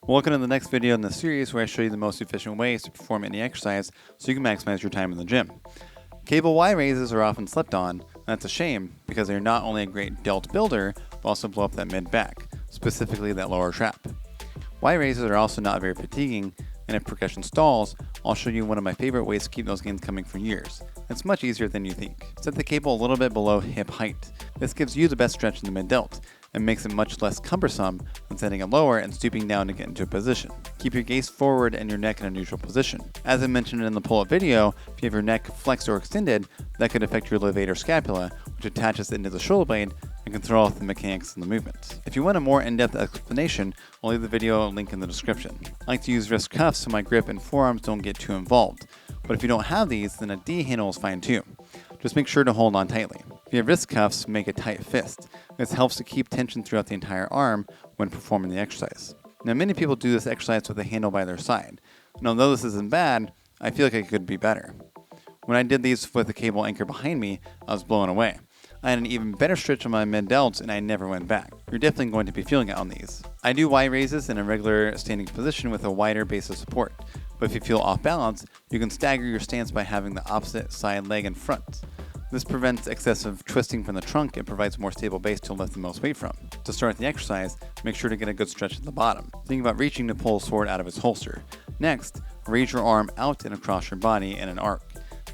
Welcome to the next video in the series where I show you the most efficient ways to perform any exercise so you can maximize your time in the gym. Cable Y raises are often slept on, and that's a shame because they're not only a great delt builder, but also blow up that mid-back, specifically that lower trap. Y raises are also not very fatiguing, and if progression stalls, I'll show you one of my favorite ways to keep those gains coming for years. It's much easier than you think. Set the cable a little bit below hip height. This gives you the best stretch in the mid-delt, and makes it much less cumbersome than setting it lower and stooping down to get into a position. Keep your gaze forward and your neck in a neutral position. As I mentioned in the pull-up video, if you have your neck flexed or extended, that could affect your levator scapula, which attaches into the shoulder blade and can throw off the mechanics in the movement. If you want a more in-depth explanation, I'll leave the video link in the description. I like to use wrist cuffs so my grip and forearms don't get too involved, but if you don't have these, then a D handle is fine too. Just make sure to hold on tightly. If you have wrist cuffs, make a tight fist. This helps to keep tension throughout the entire arm when performing the exercise. Now, many people do this exercise with a handle by their side, and although this isn't bad, I feel like it could be better. When I did these with the cable anchor behind me, I was blown away. I had an even better stretch on my mid-delts and I never went back. You're definitely going to be feeling it on these. I do Y raises in a regular standing position with a wider base of support, but if you feel off balance, you can stagger your stance by having the opposite side leg in front. This prevents excessive twisting from the trunk and provides a more stable base to lift the most weight from. To start the exercise, make sure to get a good stretch at the bottom. Think about reaching to pull a sword out of its holster. Next, raise your arm out and across your body in an arc.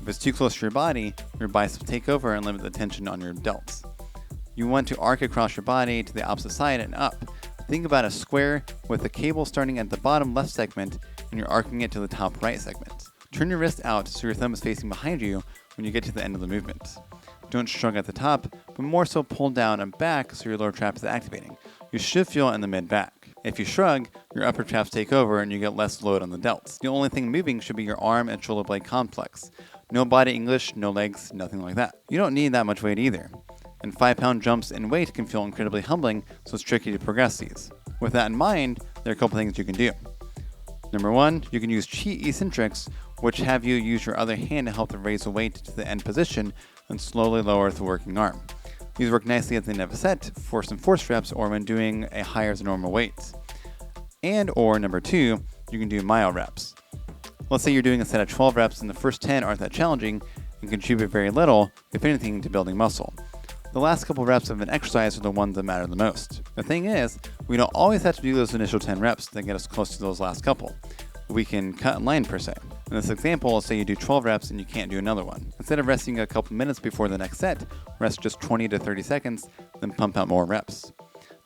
If it's too close to your body, your biceps take over and limit the tension on your delts. You want to arc across your body to the opposite side and up. Think about a square with the cable starting at the bottom left segment and you're arcing it to the top right segment. Turn your wrist out so your thumb is facing behind you when you get to the end of the movement. Don't shrug at the top, but more so pull down and back so your lower trap is activating. You should feel it in the mid-back. If you shrug, your upper traps take over and you get less load on the delts. The only thing moving should be your arm and shoulder blade complex. No body English, no legs, nothing like that. You don't need that much weight either. And 5-pound jumps in weight can feel incredibly humbling, so it's tricky to progress these. With that in mind, there are a couple things you can do. Number one, you can use chi eccentrics, which have you use your other hand to help to raise the weight to the end position and slowly lower the working arm. These work nicely at the end of a set for some force reps or when doing a higher than normal weight. And or number two, you can do myo reps. Let's say you're doing a set of 12 reps and the first 10 aren't that challenging and contribute very little, if anything, to building muscle. The last couple reps of an exercise are the ones that matter the most. The thing is, we don't always have to do those initial 10 reps that get us close to those last couple. We can cut in line per se. In this example, let's say you do 12 reps and you can't do another one. Instead of resting a couple minutes before the next set, rest just 20 to 30 seconds, then pump out more reps.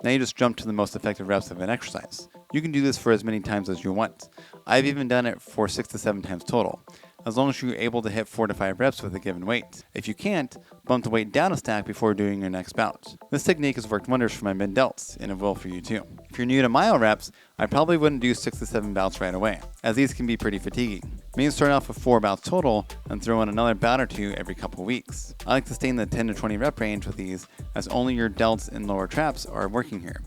Now you just jump to the most effective reps of an exercise. You can do this for as many times as you want. I've even done it for 6 to 7 times total, as long as you're able to hit 4 to 5 reps with a given weight. If you can't, bump the weight down a stack before doing your next bout. This technique has worked wonders for my mid-delts, and it will for you too. If you're new to myo reps, I probably wouldn't do 6 to 7 bouts right away, as these can be pretty fatiguing. Maybe start off with 4 bouts total, and throw in another bout or 2 every couple weeks. I like to stay in the 10 to 20 rep range with these, as only your delts and lower traps are working here.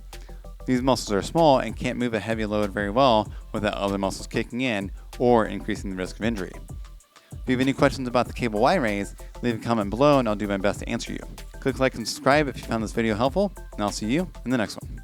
These muscles are small and can't move a heavy load very well without other muscles kicking in or increasing the risk of injury. If you have any questions about the cable Y raise, leave a comment below and I'll do my best to answer you. Click like and subscribe if you found this video helpful, and I'll see you in the next one.